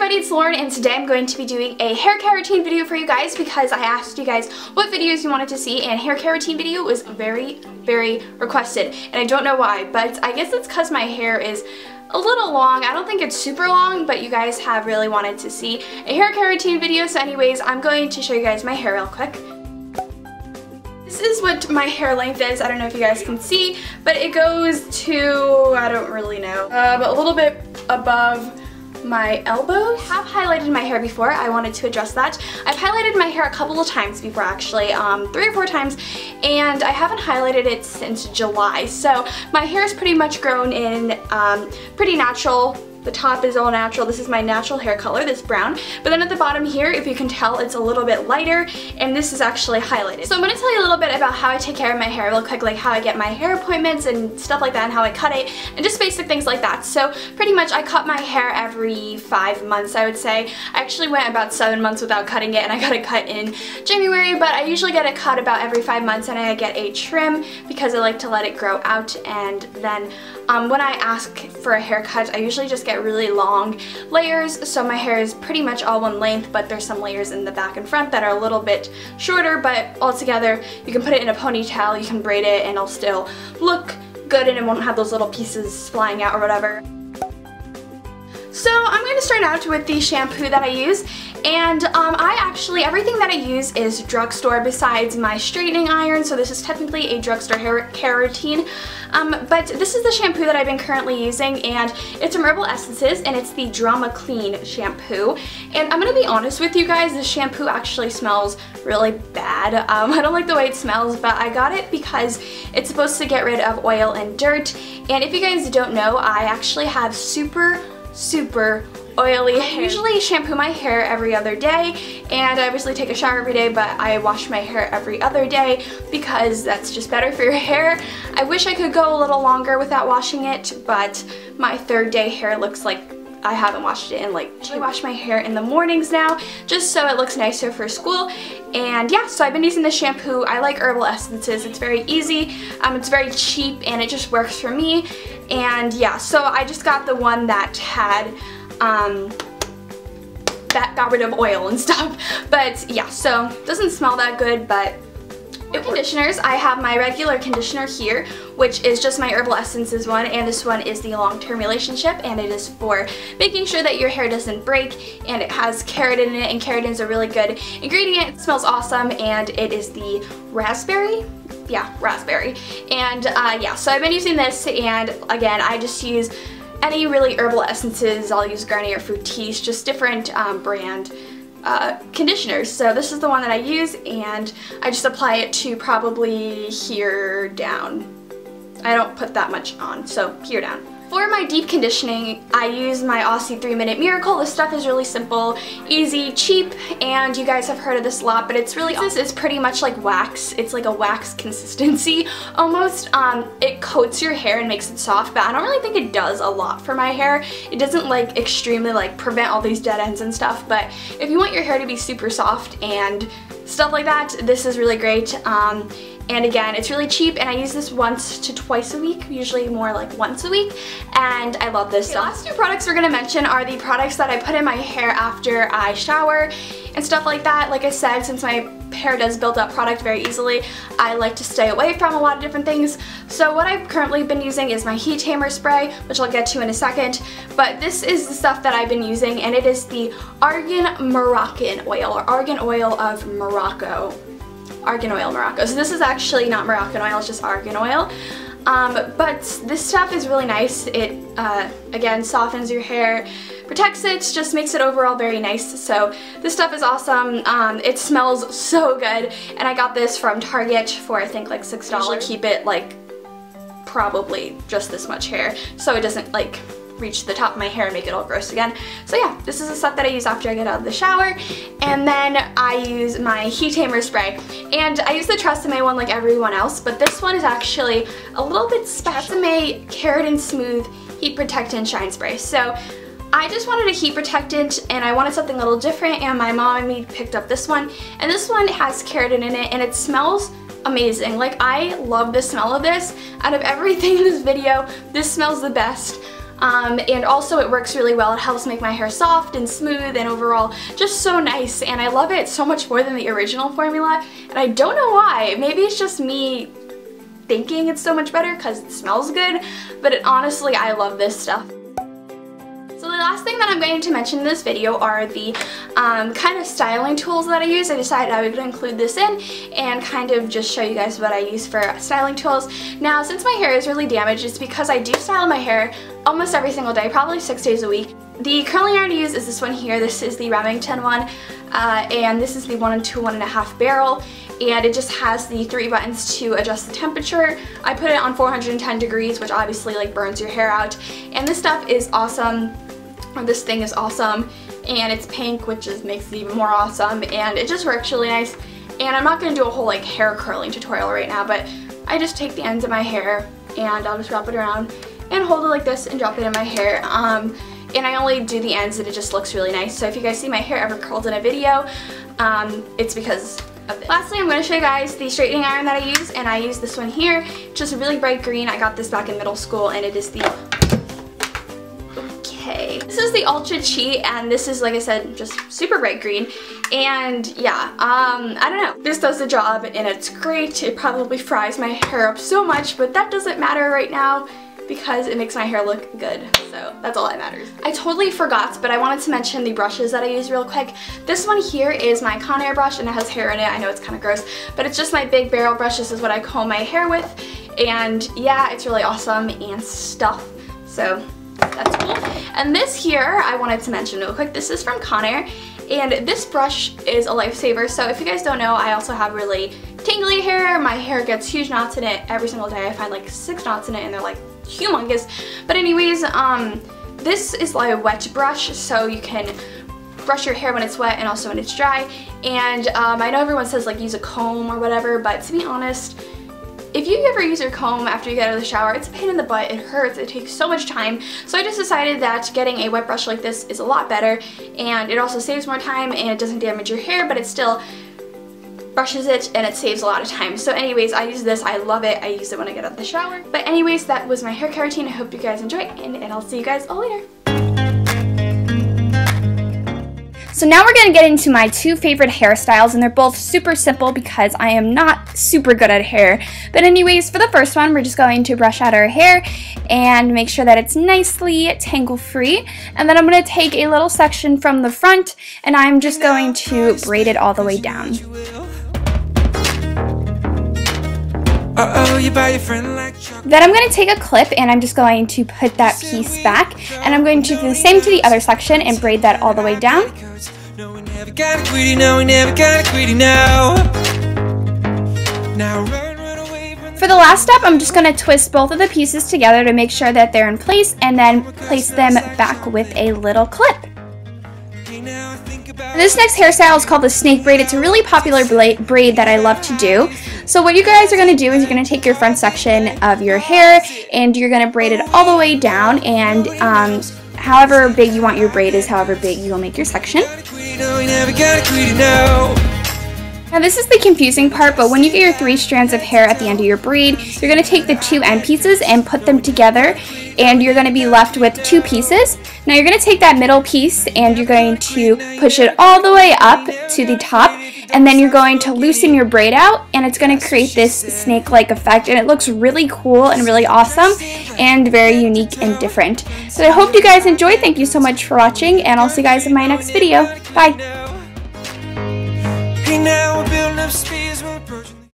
everybody, it's Lauren, and today I'm going to be doing a hair care routine video for you guys because I asked you guys what videos you wanted to see, and hair care routine video was very requested, and I don't know why, but I guess it's because my hair is a little long. I don't think it's super long, but you guys have really wanted to see a hair care routine video, so anyways, I'm going to show you guys my hair real quick. This is what my hair length is. I don't know if you guys can see, but it goes to, I don't really know, but a little bit above my elbows. I have highlighted my hair before. I wanted to address that. I've highlighted my hair a couple of times before, actually, 3 or 4 times, and I haven't highlighted it since July. So my hair is pretty much grown in pretty natural. The top is all natural. This is my natural hair color, this brown. But then at the bottom here, if you can tell, it's a little bit lighter, and this is actually highlighted. So I'm going to tell you a little bit about how I take care of my hair real quick, like how I get my hair appointments and stuff like that, and how I cut it, and just basic things like that. So pretty much I cut my hair every 5 months, I would say. I actually went about 7 months without cutting it, and I got it cut in January, but I usually get it cut about every 5 months, and I get a trim because I like to let it grow out. And then when I ask for a haircut, I usually just get really long layers, so my hair is pretty much all one length, but there's some layers in the back and front that are a little bit shorter, but altogether you can put it in a ponytail, you can braid it, and it'll still look good and it won't have those little pieces flying out or whatever. So I'm going to start out with the shampoo that I use, and everything that I use is drugstore besides my straightening iron, so this is technically a drugstore hair care routine. But this is the shampoo that I've been currently using, and it's from Herbal Essences, and it's the Drama Clean shampoo. And I'm going to be honest with you guys, this shampoo actually smells really bad. I don't like the way it smells, but I got it because it's supposed to get rid of oil and dirt. And if you guys don't know, I actually have super oily hair. I usually shampoo my hair every other day, and I obviously take a shower every day, but I wash my hair every other day because that's just better for your hair. I wish I could go a little longer without washing it, but my 3rd day hair looks like I haven't washed it in like 2 weeks. I wash my hair in the mornings now just so it looks nicer for school. And yeah, so I've been using this shampoo. I like Herbal Essences. It's very easy, it's very cheap, and it just works for me. And yeah, so I just got the one that had that got rid of oil and stuff. But yeah, so it doesn't smell that good, but conditioners, I have my regular conditioner here, which is just my Herbal Essences one, and this one is the long-term relationship, and it is for making sure that your hair doesn't break, and it has keratin in it, and keratin is a really good ingredient. It smells awesome, and it is the raspberry. Yeah, raspberry. And yeah, so I've been using this, and again, I just use any really Herbal Essences. I'll use Garnier Fructis, just different brand conditioners. So this is the one that I use, and I just apply it to probably here down. I don't put that much on, so here down. For my deep conditioning, I use my Aussie 3-Minute Miracle. This stuff is really simple, easy, cheap, and you guys have heard of this a lot, but it's really awesome. It's pretty much like wax. It's like a wax consistency almost. It coats your hair and makes it soft, but I don't really think it does a lot for my hair. It doesn't like extremely like prevent all these dead ends and stuff, but if you want your hair to be super soft and stuff like that, this is really great. And again, it's really cheap, and I use this once to twice a week, usually more like once a week, and I love this stuff. The last 2 products we're going to mention are the products that I put in my hair after I shower and stuff like that. Like I said, since my hair does build up product very easily, I like to stay away from a lot of different things. So what I've currently been using is my heat tamer spray, which I'll get to in a second, but this is the stuff that I've been using, and it is the Argan Moroccan oil, or Argan Oil of Morocco. Argan Oil Morocco. So this is actually not Moroccan oil, it's just argan oil. But this stuff is really nice. It, again, softens your hair, protects it, just makes it overall very nice. So this stuff is awesome. It smells so good, and I got this from Target for I think like $6. I usually keep it like probably just this much hair, so it doesn't like reach the top of my hair and make it all gross again. So yeah, this is the stuff that I use after I get out of the shower, and then I use my heat tamer spray, and I use the Tresemme one like everyone else, but this one is actually a little bit special. Tresemme Keratin Smooth Heat Protectant Shine Spray. So I just wanted a heat protectant, and I wanted something a little different, and my mom and me picked up this one, and this one has keratin in it, and it smells amazing. Like, I love the smell of this. Out of everything in this video, this smells the best. and also it works really well. It helps make my hair soft and smooth and overall just so nice, and I love it so much more than the original formula, and I don't know why. Maybe it's just me thinking it's so much better because it smells good, but honestly, I love this stuff. So the last thing that I'm going to mention in this video are the kind of styling tools that I use. I decided I would include this in and kind of just show you guys what I use for styling tools. Now, since my hair is really damaged, it's because I do style my hair almost every single day, probably 6 days a week. The curling iron I use is this one here. This is the Remington one, and this is the 1 to 1.5 barrel. And it just has the 3 buttons to adjust the temperature. I put it on 410 degrees, which obviously like burns your hair out. And this stuff is awesome. This thing is awesome, and it's pink, which just makes it even more awesome, and it just works really nice. And I'm not going to do a whole like hair curling tutorial right now, but I just take the ends of my hair and I'll just wrap it around and hold it like this and drop it in my hair. And I only do the ends and it just looks really nice. So if you guys see my hair ever curled in a video, it's because of this. Lastly, I'm going to show you guys the straightening iron that I use, and I use this one here, just a really bright green. I got this back in middle school, and it is the This is the Ultra Cheat, and this is, like I said, just super bright green. And yeah, I don't know. This does the job, and it's great. It probably fries my hair up so much, but that doesn't matter right now because it makes my hair look good. So that's all that matters. I totally forgot, but I wanted to mention the brushes that I use real quick. This one here is my Conair brush, and it has hair in it. I know it's kind of gross, but it's just my big barrel brush. This is what I comb my hair with, and yeah, it's really awesome and stuff. So that's cool. And this here, I wanted to mention real quick. This is from Conair, and this brush is a lifesaver. So if you guys don't know, I also have really tangly hair. My hair gets huge knots in it every single day. I find like 6 knots in it, and they're like humongous. But anyways, this is like a wet brush, so you can brush your hair when it's wet and also when it's dry. And I know everyone says like use a comb or whatever, but to be honest, if you ever use your comb after you get out of the shower, it's a pain in the butt, it hurts, it takes so much time. So I just decided that getting a wet brush like this is a lot better, and it also saves more time, and it doesn't damage your hair, but it still brushes it and it saves a lot of time. So anyways, I use this, I love it, I use it when I get out of the shower. But anyways, that was my hair care routine. I hope you guys enjoyed, and I'll see you guys all later. So now we're going to get into my 2 favorite hairstyles, and they're both super simple because I am not super good at hair. But anyways, for the first one, we're just going to brush out our hair and make sure that it's nicely tangle-free. And then I'm going to take a little section from the front, and I'm just going to braid it all the way down. Then I'm going to take a clip, and I'm just going to put that piece back, and I'm going to do the same to the other section and braid that all the way down. For the last step, I'm just going to twist both of the pieces together to make sure that they're in place, and then place them back with a little clip. This next hairstyle is called the snake braid. It's a really popular braid that I love to do. So what you guys are going to do is you're going to take your front section of your hair and you're going to braid it all the way down, and however big you want your braid is however big you'll make your section. Now this is the confusing part, but when you get your 3 strands of hair at the end of your braid, you're going to take the 2 end pieces and put them together, and you're going to be left with 2 pieces. Now you're going to take that middle piece and you're going to push it all the way up to the top, and then you're going to loosen your braid out, and it's going to create this snake-like effect, and it looks really cool and really awesome and very unique and different. So I hope you guys enjoyed. Thank you so much for watching, and I'll see you guys in my next video. Bye! Now we're building up speed.